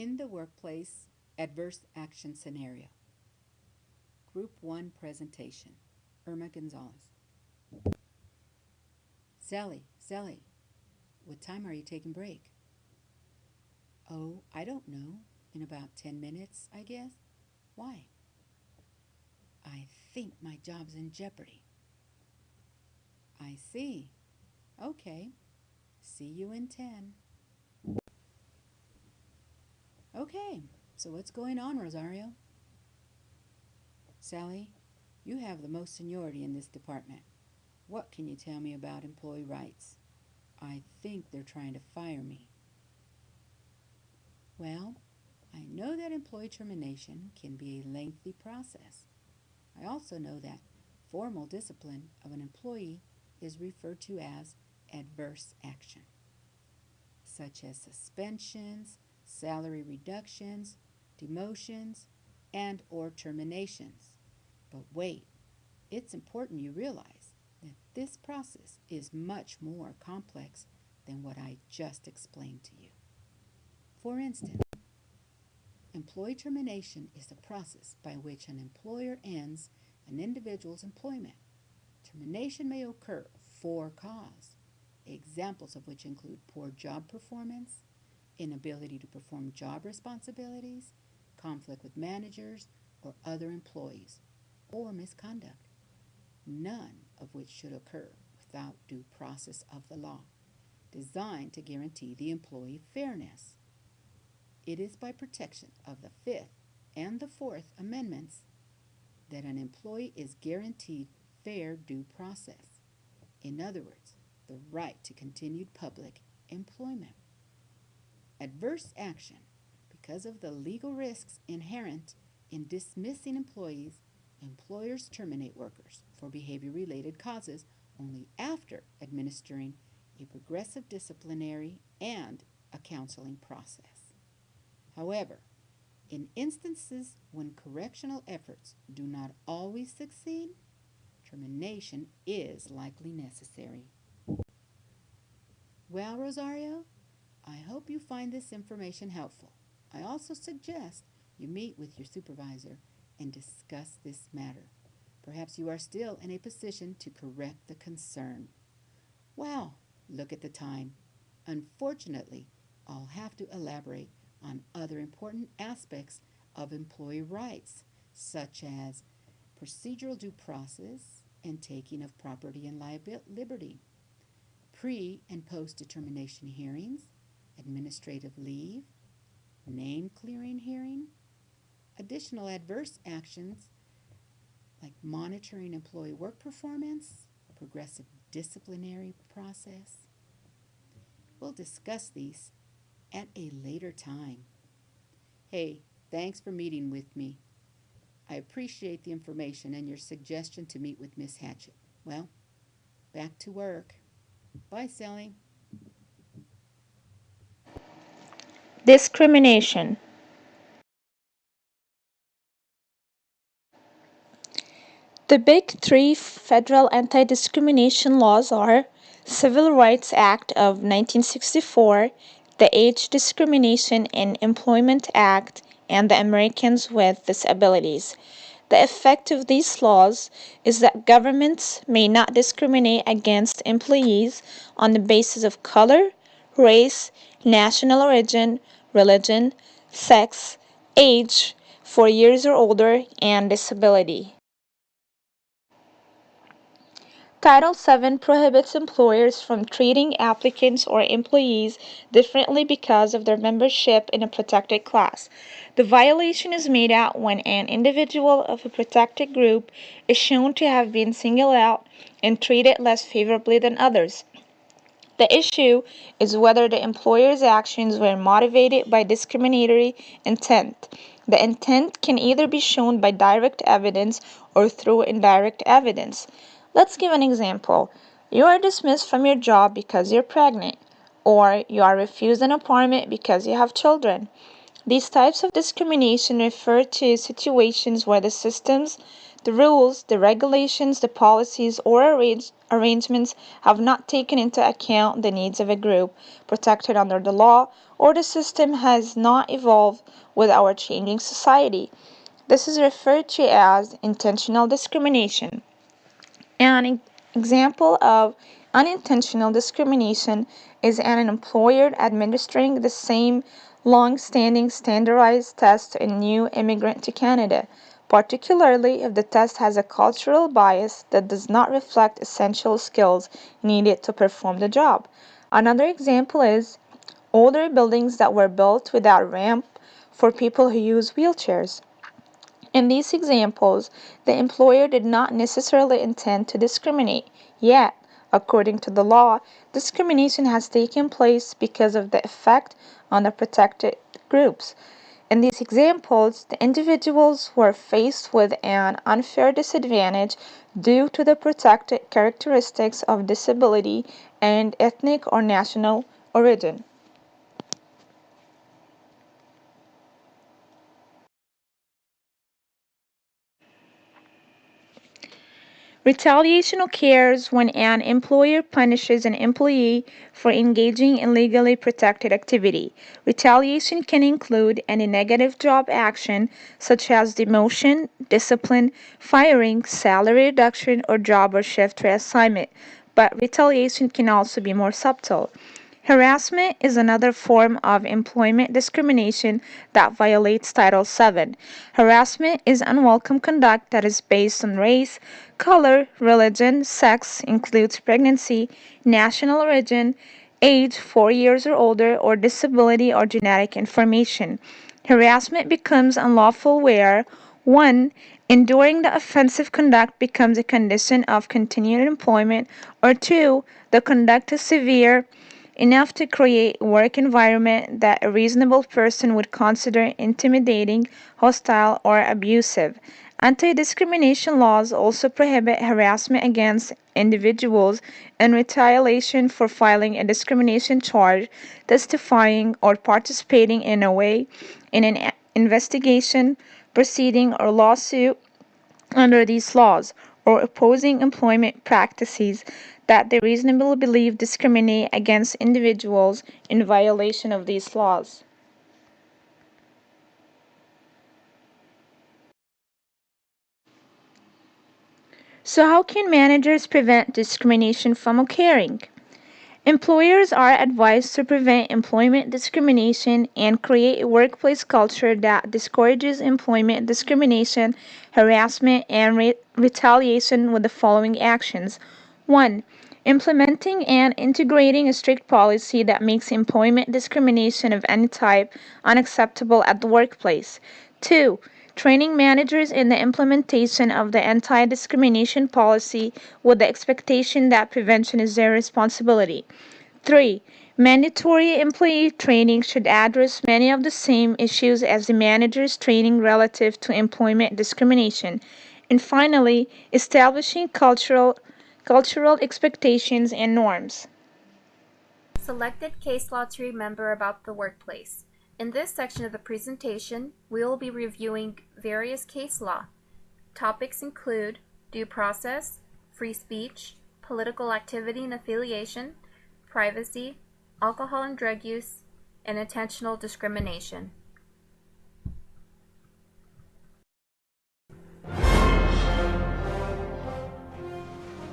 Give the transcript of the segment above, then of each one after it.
In the workplace, adverse action scenario. Group 1 presentation. Irma Gonzalez. Sally, what time are you taking break? Oh, I don't know. In about 10 minutes, I guess. Why? I think my job's in jeopardy. I see. Okay. See you in 10. Okay, so what's going on, Rosario? Sally, you have the most seniority in this department. What can you tell me about employee rights? I think they're trying to fire me. Well, I know that employee termination can be a lengthy process. I also know that formal discipline of an employee is referred to as adverse action, such as suspensions, salary reductions, demotions, and or terminations. But wait, it's important you realize that this process is much more complex than what I just explained to you. For instance, employee termination is the process by which an employer ends an individual's employment. Termination may occur for cause, examples of which include poor job performance, inability to perform job responsibilities, conflict with managers or other employees, or misconduct, none of which should occur without due process of the law, designed to guarantee the employee fairness. It is by protection of the Fifth and the Fourth Amendments that an employee is guaranteed fair due process. In other words, the right to continued public employment. Adverse action, because of the legal risks inherent in dismissing employees, employers terminate workers for behavior-related causes only after administering a progressive disciplinary and a counseling process. However, in instances when correctional efforts do not always succeed, termination is likely necessary. Well, Rosario, I hope you find this information helpful. I also suggest you meet with your supervisor and discuss this matter. Perhaps you are still in a position to correct the concern. Wow, look at the time. Unfortunately, I'll have to elaborate on other important aspects of employee rights, such as procedural due process and taking of property and liberty, pre- and post-determination hearings, administrative leave, name clearing hearing, additional adverse actions like monitoring employee work performance, progressive disciplinary process. We'll discuss these at a later time. Hey, thanks for meeting with me. I appreciate the information and your suggestion to meet with Miss Hatchett. Well, back to work. Bye, Sally. Discrimination. The big three federal anti-discrimination laws are Civil Rights Act of 1964, the Age Discrimination in Employment Act, and the Americans with Disabilities. The effect of these laws is that governments may not discriminate against employees on the basis of color, race, national origin, religion, sex, age, 4 years or older, and disability. Title VII prohibits employers from treating applicants or employees differently because of their membership in a protected class. The violation is made out when an individual of a protected group is shown to have been singled out and treated less favorably than others. The issue is whether the employer's actions were motivated by discriminatory intent. The intent can either be shown by direct evidence or through indirect evidence. Let's give an example. You are dismissed from your job because you're pregnant, or you are refused an apartment because you have children. These types of discrimination refer to situations where the systems The rules, the regulations, the policies, or arrangements have not taken into account the needs of a group protected under the law, or the system has not evolved with our changing society. This is referred to as intentional discrimination. An example of unintentional discrimination is an employer administering the same long-standing standardized test to a new immigrant to Canada, particularly if the test has a cultural bias that does not reflect essential skills needed to perform the job. Another example is older buildings that were built without ramp for people who use wheelchairs. In these examples, the employer did not necessarily intend to discriminate, yet, according to the law, discrimination has taken place because of the effect on the protected groups. In these examples, the individuals were faced with an unfair disadvantage due to the protected characteristics of disability and ethnic or national origin. Retaliation occurs when an employer punishes an employee for engaging in legally protected activity. Retaliation can include any negative job action, such as demotion, discipline, firing, salary reduction, or job or shift reassignment, but retaliation can also be more subtle. Harassment is another form of employment discrimination that violates Title VII. Harassment is unwelcome conduct that is based on race, color, religion, sex, includes pregnancy, national origin, age 4 years or older, or disability or genetic information. Harassment becomes unlawful where 1. Enduring the offensive conduct becomes a condition of continued employment, or 2. The conduct is severe enough to create a work environment that a reasonable person would consider intimidating, hostile, or abusive. Anti-discrimination laws also prohibit harassment against individuals in retaliation for filing a discrimination charge, testifying, or participating in a way in an investigation, proceeding, or lawsuit under these laws, or opposing employment practices that they reasonably believe discriminate against individuals in violation of these laws. So, how can managers prevent discrimination from occurring? Employers are advised to prevent employment discrimination and create a workplace culture that discourages employment discrimination, harassment, and retaliation with the following actions. 1. Implementing and integrating a strict policy that makes employment discrimination of any type unacceptable at the workplace. 2. Training managers in the implementation of the anti-discrimination policy with the expectation that prevention is their responsibility. 3. Mandatory employee training should address many of the same issues as the manager's training relative to employment discrimination. And finally, establishing cultural expectations and norms. Selected case law to remember about the workplace. In this section of the presentation, we will be reviewing various case law. Topics include due process, free speech, political activity and affiliation, privacy, alcohol and drug use, and intentional discrimination.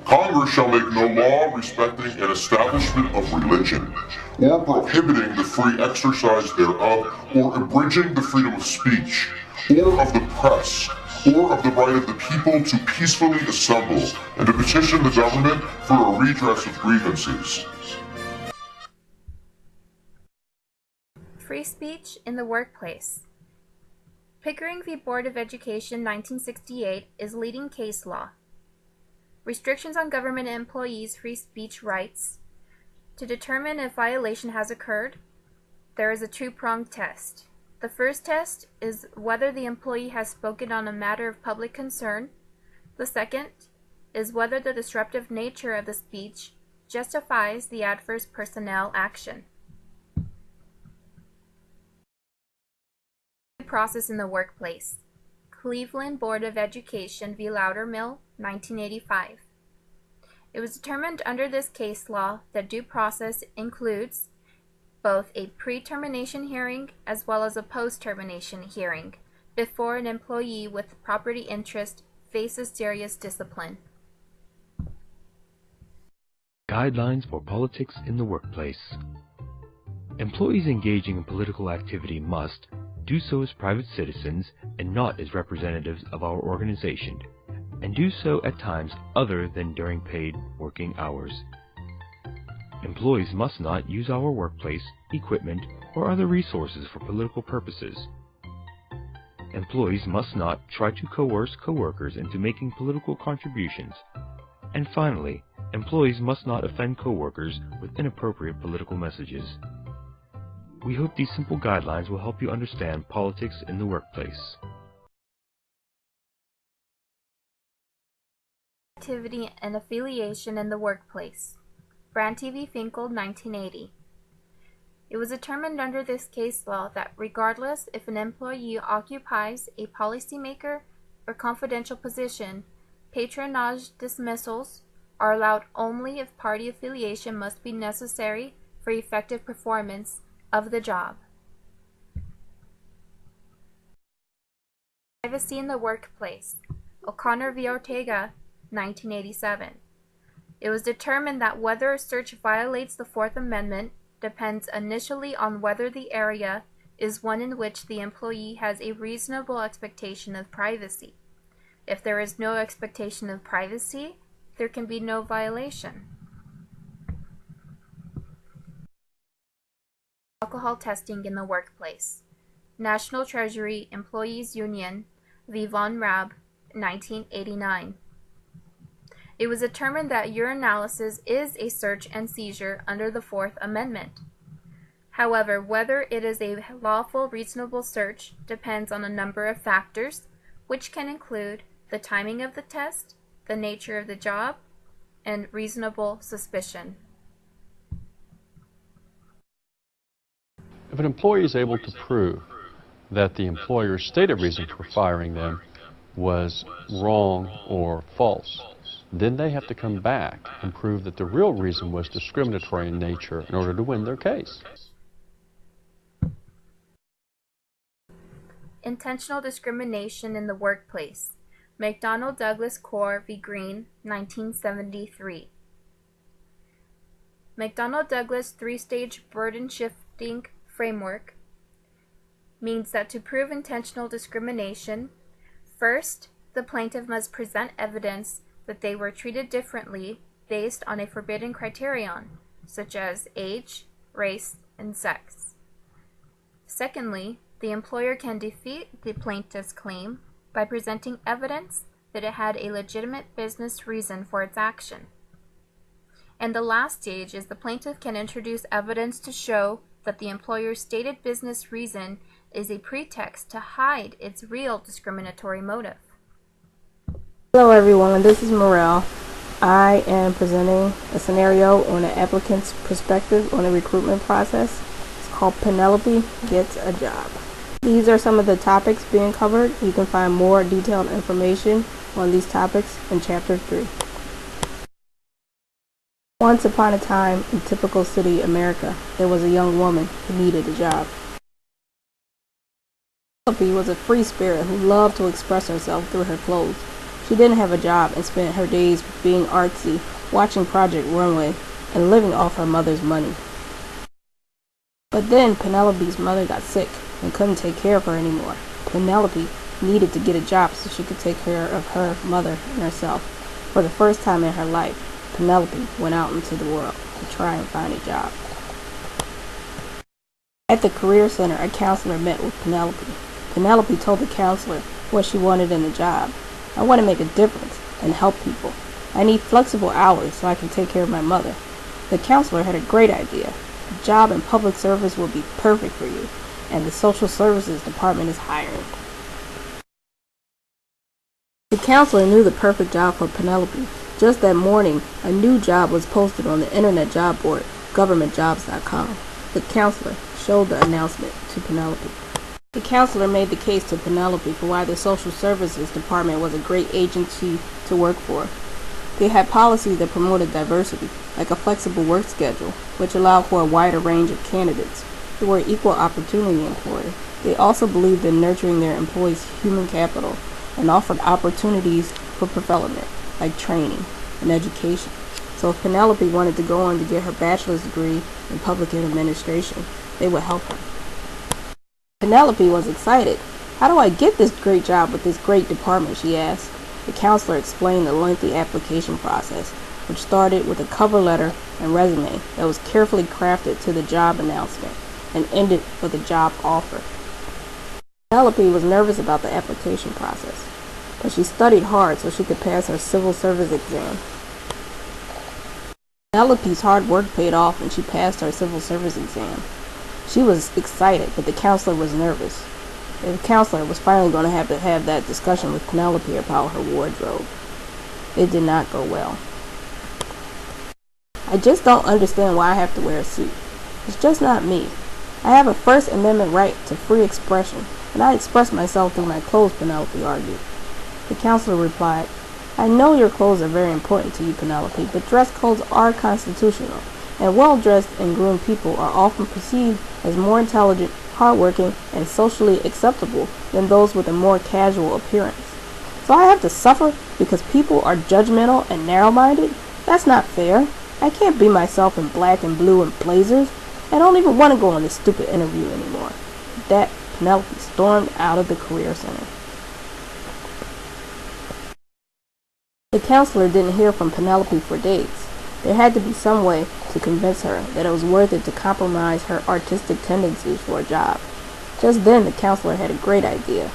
Congress shall make no law respecting an establishment of religion, or prohibiting the free exercise thereof, or abridging the freedom of speech, or of the press, or of the right of the people to peacefully assemble and to petition the government for a redress of grievances. Free speech in the workplace. Pickering v. Board of Education 1968 is leading case law. Restrictions on government employees' free speech rights. To determine if violation has occurred, there is a two-pronged test. The first test is whether the employee has spoken on a matter of public concern. The second is whether the disruptive nature of the speech justifies the adverse personnel action. Process in the workplace. Cleveland Board of Education v. Loudermill, 1985. It was determined under this case law that due process includes both a pre-termination hearing as well as a post-termination hearing before an employee with property interest faces serious discipline. Guidelines for politics in the workplace. Employees engaging in political activity must do so as private citizens and not as representatives of our organization, and do so at times other than during paid working hours. Employees must not use our workplace, equipment, or other resources for political purposes. Employees must not try to coerce coworkers into making political contributions. And finally, employees must not offend coworkers with inappropriate political messages. We hope these simple guidelines will help you understand politics in the workplace. Activity and affiliation in the workplace. Branty v. Finkel, 1980. It was determined under this case law that regardless if an employee occupies a policymaker or confidential position, patronage dismissals are allowed only if party affiliation must be necessary for effective performance of the job. Privacy in the workplace. O'Connor v. Ortega, 1987. It was determined that whether a search violates the Fourth Amendment depends initially on whether the area is one in which the employee has a reasonable expectation of privacy. If there is no expectation of privacy, there can be no violation. Alcohol testing in the workplace. National Treasury Employees Union v. Von Raab, 1989. It was determined that urinalysis is a search and seizure under the Fourth Amendment. However, whether it is a lawful, reasonable search depends on a number of factors, which can include the timing of the test, the nature of the job, and reasonable suspicion. If an employee is able to prove that the employer's stated reason for firing them was wrong or false, then they have to come back and prove that the real reason was discriminatory in nature in order to win their case. Intentional discrimination in the workplace. McDonnell Douglas Corps v. Green, 1973. McDonnell Douglas three-stage burden shifting framework means that to prove intentional discrimination, first, the plaintiff must present evidence that they were treated differently based on a forbidden criterion, such as age, race, and sex. Secondly, the employer can defeat the plaintiff's claim by presenting evidence that it had a legitimate business reason for its action. And the last stage is the plaintiff can introduce evidence to show that the employer's stated business reason is a pretext to hide its real discriminatory motive. Hello everyone, this is Morel. I am presenting a scenario on an applicant's perspective on the recruitment process. It's called Penelope Gets a Job. These are some of the topics being covered. You can find more detailed information on these topics in Chapter 3. Once upon a time in typical city America, there was a young woman who needed a job. Penelope was a free spirit who loved to express herself through her clothes. She didn't have a job and spent her days being artsy, watching Project Runway, and living off her mother's money. But then Penelope's mother got sick and couldn't take care of her anymore. Penelope needed to get a job so she could take care of her mother and herself. For the first time in her life, Penelope went out into the world to try and find a job. At the Career Center, a counselor met with Penelope. Penelope told the counselor what she wanted in a job. I want to make a difference and help people. I need flexible hours so I can take care of my mother. The counselor had a great idea. A job in public service will be perfect for you, and the social services department is hiring. The counselor knew the perfect job for Penelope. Just that morning, a new job was posted on the internet job board, governmentjobs.com. The counselor showed the announcement to Penelope. The counselor made the case to Penelope for why the Social Services Department was a great agency to work for. They had policies that promoted diversity, like a flexible work schedule, which allowed for a wider range of candidates. They were an equal opportunity employer. They also believed in nurturing their employees' human capital and offered opportunities for development, like training and education. So if Penelope wanted to go on to get her bachelor's degree in public administration, they would help her. Penelope was excited. "How do I get this great job with this great department?" she asked. The counselor explained the lengthy application process, which started with a cover letter and resume that was carefully crafted to the job announcement and ended with a job offer. Penelope was nervous about the application process, but she studied hard so she could pass her civil service exam. Penelope's hard work paid off and she passed her civil service exam. She was excited, but the counselor was nervous. The counselor was finally going to have that discussion with Penelope about her wardrobe. It did not go well. "I just don't understand why I have to wear a suit. It's just not me. I have a First Amendment right to free expression, and I express myself through my clothes," Penelope argued. The counselor replied, "I know your clothes are very important to you, Penelope, but dress codes are constitutional, and well-dressed and groomed people are often perceived as more intelligent, hardworking, and socially acceptable than those with a more casual appearance. So I have to suffer because people are judgmental and narrow-minded? That's not fair. I can't be myself in black and blue and blazers. I don't even want to go on this stupid interview anymore." With that, Penelope stormed out of the Career Center. The counselor didn't hear from Penelope for days. There had to be some way to convince her that it was worth it to compromise her artistic tendencies for a job. Just then, the counselor had a great idea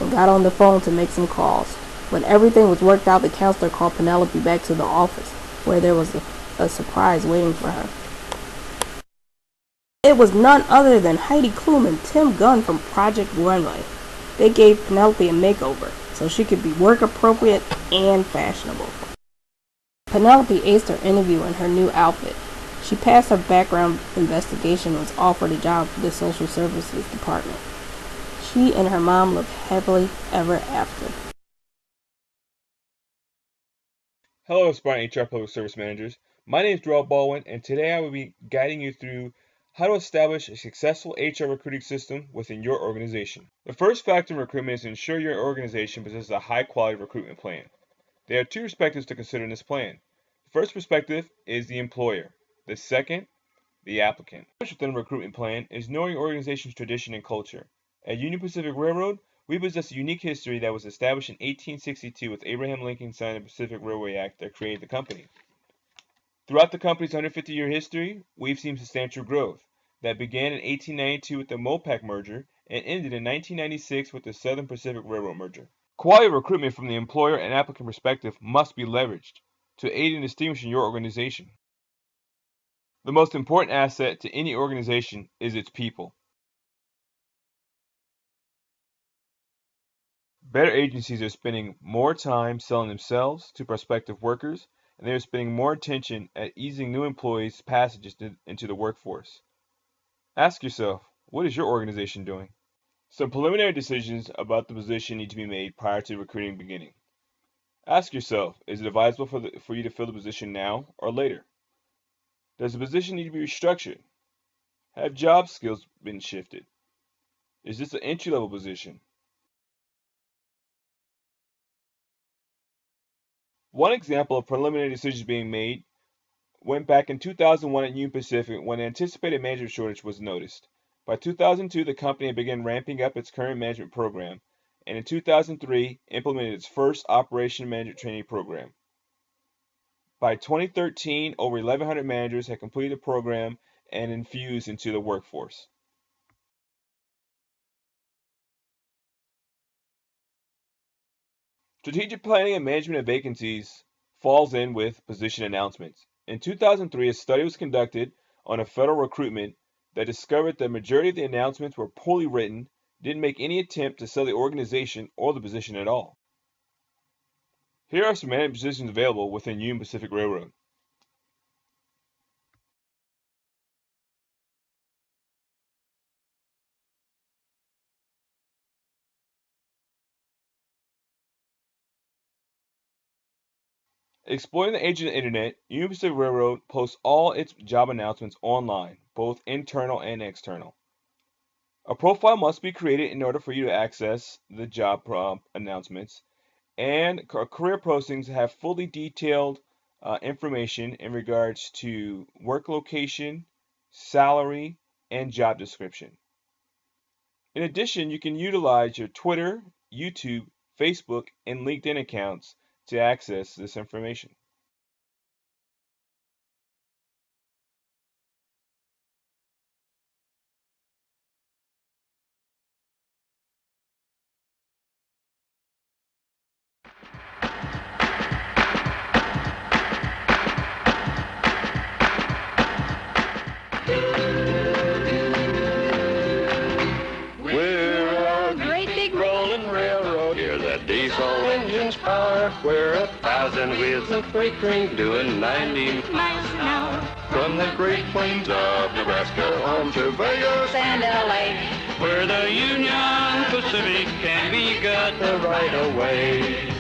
and got on the phone to make some calls. When everything was worked out, the counselor called Penelope back to the office, where there was a surprise waiting for her. It was none other than Heidi Klum and Tim Gunn from Project Runway. They gave Penelope a makeover so she could be work appropriate and fashionable. Penelope aced her interview in her new outfit. She passed her background investigation and was offered a job for the Social Services Department. She and her mom lived happily ever after. Hello, Spartan HR Public Service Managers. My name is Darrell Baldwin, and today I will be guiding you through how to establish a successful HR recruiting system within your organization. The first factor in recruitment is to ensure your organization possesses a high-quality recruitment plan. There are two perspectives to consider in this plan. The first perspective is the employer. The second, the applicant. Within a recruitment plan is knowing your organization's tradition and culture. At Union Pacific Railroad, we possess a unique history that was established in 1862 with Abraham Lincoln signing the Pacific Railway Act that created the company. Throughout the company's 150-year history, we've seen substantial growth that began in 1892 with the Mopac merger and ended in 1996 with the Southern Pacific Railroad merger. Quality recruitment from the employer and applicant perspective must be leveraged to aid in distinguishing your organization. The most important asset to any organization is its people. Better agencies are spending more time selling themselves to prospective workers, and they are spending more attention at easing new employees' passages into the workforce. Ask yourself, what is your organization doing? Some preliminary decisions about the position need to be made prior to recruiting beginning. Ask yourself, is it advisable for you to fill the position now or later? Does the position need to be restructured? Have job skills been shifted? Is this an entry-level position? One example of preliminary decisions being made went back in 2001 at Union Pacific when an anticipated management shortage was noticed. By 2002, the company began ramping up its current management program, and in 2003, implemented its first operation management training program. By 2013, over 1,100 managers had completed the program and infused into the workforce. Strategic planning and management of vacancies falls in with position announcements. In 2003, a study was conducted on a federal recruitment that discovered the majority of the announcements were poorly written, didn't make any attempt to sell the organization or the position at all. Here are some management positions available within Union Pacific Railroad. Exploiting the age of the internet, Union Pacific Railroad posts all its job announcements online, both internal and external. A profile must be created in order for you to access the job announcements, and career postings have fully detailed information in regards to work location, salary, and job description. In addition, you can utilize your Twitter, YouTube, Facebook, and LinkedIn accounts to access this information. We're 1,000 wheels of freight train doing 90 miles an hour. From the Great Plains of Nebraska on to Vegas and LA, where the Union Pacific can be got the right of way.